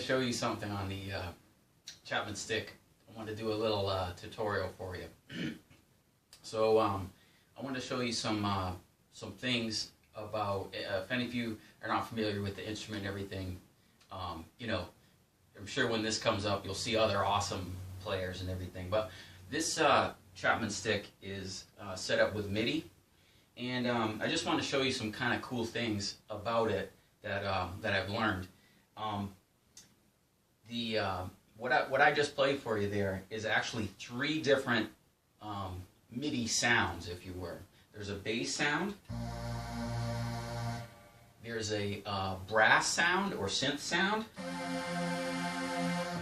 show you something on the Chapman Stick. I wanted to do a little tutorial for you. So I wanted to show you some things about, if any of you are not familiar with the instrument and everything, you know, I'm sure when this comes up you'll see other awesome players and everything. But this Chapman Stick is set up with MIDI, and I just want to show you some kind of cool things about it that I've learned. What I just played for you there is actually 3 different MIDI sounds, if you were. There's a bass sound, there's a brass sound or synth sound.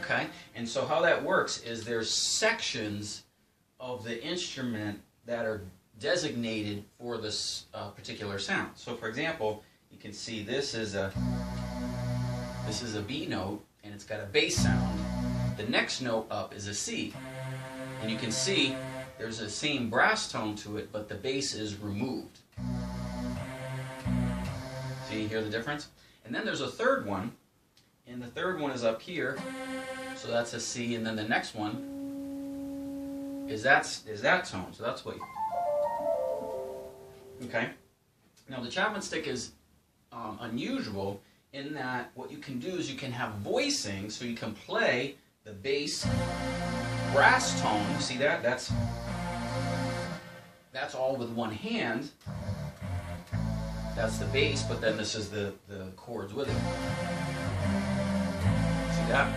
Okay, and so how that works is there's sections of the instrument that are designated for this particular sound. So for example, you can see this is a B note, and it's got a bass sound. The next note up is a C, and you can see there's the same brass tone to it, but the bass is removed. See, you hear the difference? And then there's a third one, and the third one is up here, so that's a C, and then the next one is that tone, so that's what you... Okay? Now the Chapman Stick is unusual in that what you can do is you can have voicing, so you can play the bass brass tone. You see that? That's all with one hand. That's the bass, but then this is the chords with it. See that?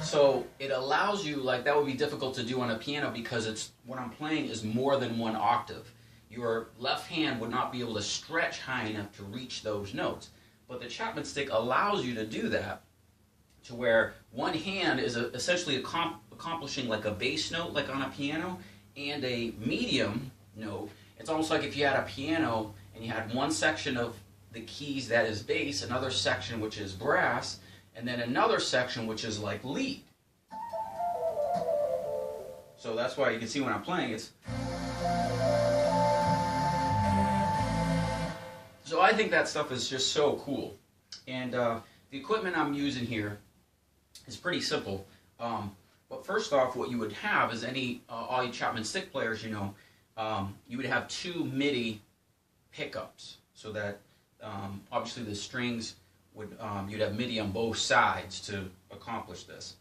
So it allows you, like that would be difficult to do on a piano because it's what I'm playing is more than 1 octave. Your left hand would not be able to stretch high enough to reach those notes. But the Chapman Stick allows you to do that, to where one hand is essentially accomplishing like a bass note like on a piano and a medium note. It's almost like if you had a piano and you had one section of the keys that is bass, another section which is brass, and then another section which is like lead. So that's why you can see when I'm playing it's... So I think that stuff is just so cool. And the equipment I'm using here is pretty simple. But first off, what you would have is all you Chapman Stick players, you know, you would have 2 MIDI pickups, so that obviously the strings would you'd have MIDI on both sides to accomplish this.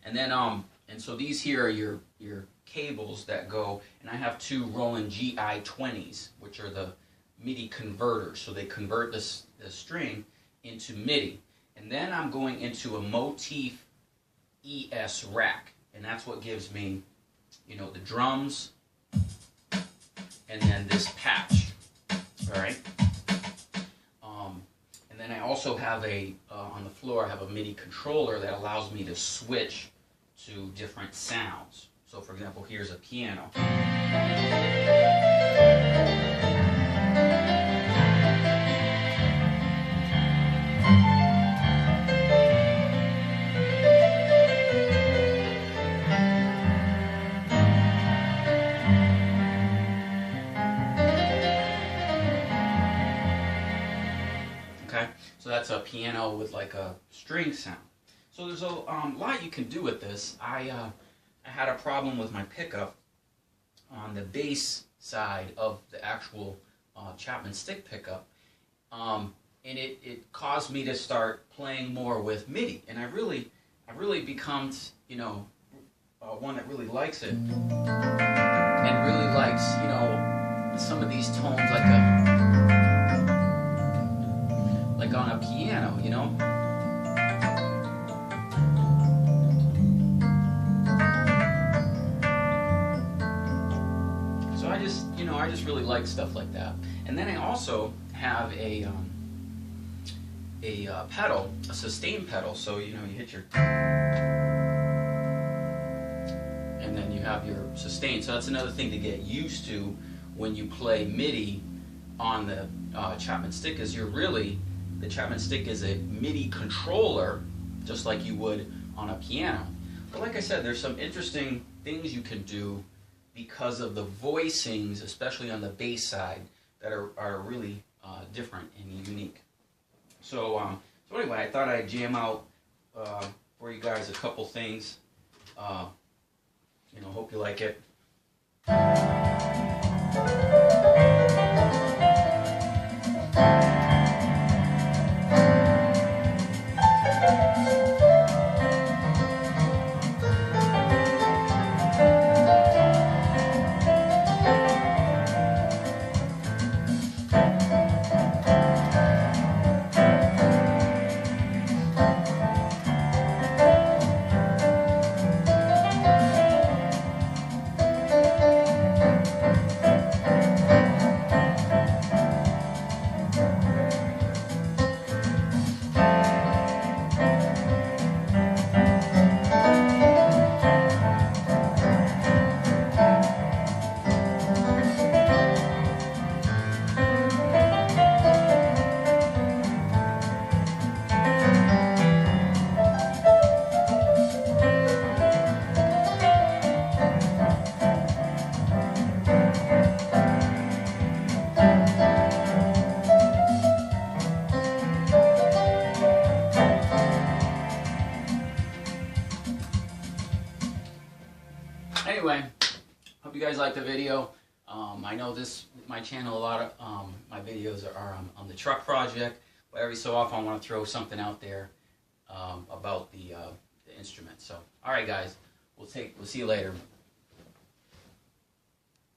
And then and so these here are your cables that go, and I have 2 Roland GI-20s, which are the MIDI converters, so they convert the string into MIDI. And then I'm going into a Motif ES rack, and that's what gives me, you know, the drums and then this patch. All right. And then I also have on the floor I have a MIDI controller that allows me to switch to different sounds. So for example, here's a piano. Okay, so that's a piano with like a string sound. So there's a lot you can do with this. I had a problem with my pickup on the bass side of the actual Chapman Stick pickup, and it caused me to start playing more with MIDI, and I really become, you know, one that really likes it and really likes, you know, some of these tones like on a piano, you know. So I just really like stuff like that. And then I also have a pedal, a sustain pedal. So you know, you hit your, and then you have your sustain. So that's another thing to get used to when you play MIDI on the Chapman Stick. Is the Chapman Stick is a MIDI controller, just like you would on a piano. But like I said, there's some interesting things you can do because of the voicings, especially on the bass side, that are really different and unique. So anyway, I thought I'd jam out for you guys a couple things. Hope you like it. Anyway, hope you guys liked the video. I know my channel, a lot of my videos are on the truck project, but every so often I want to throw something out there about the instrument. So, all right, guys, we'll see you later.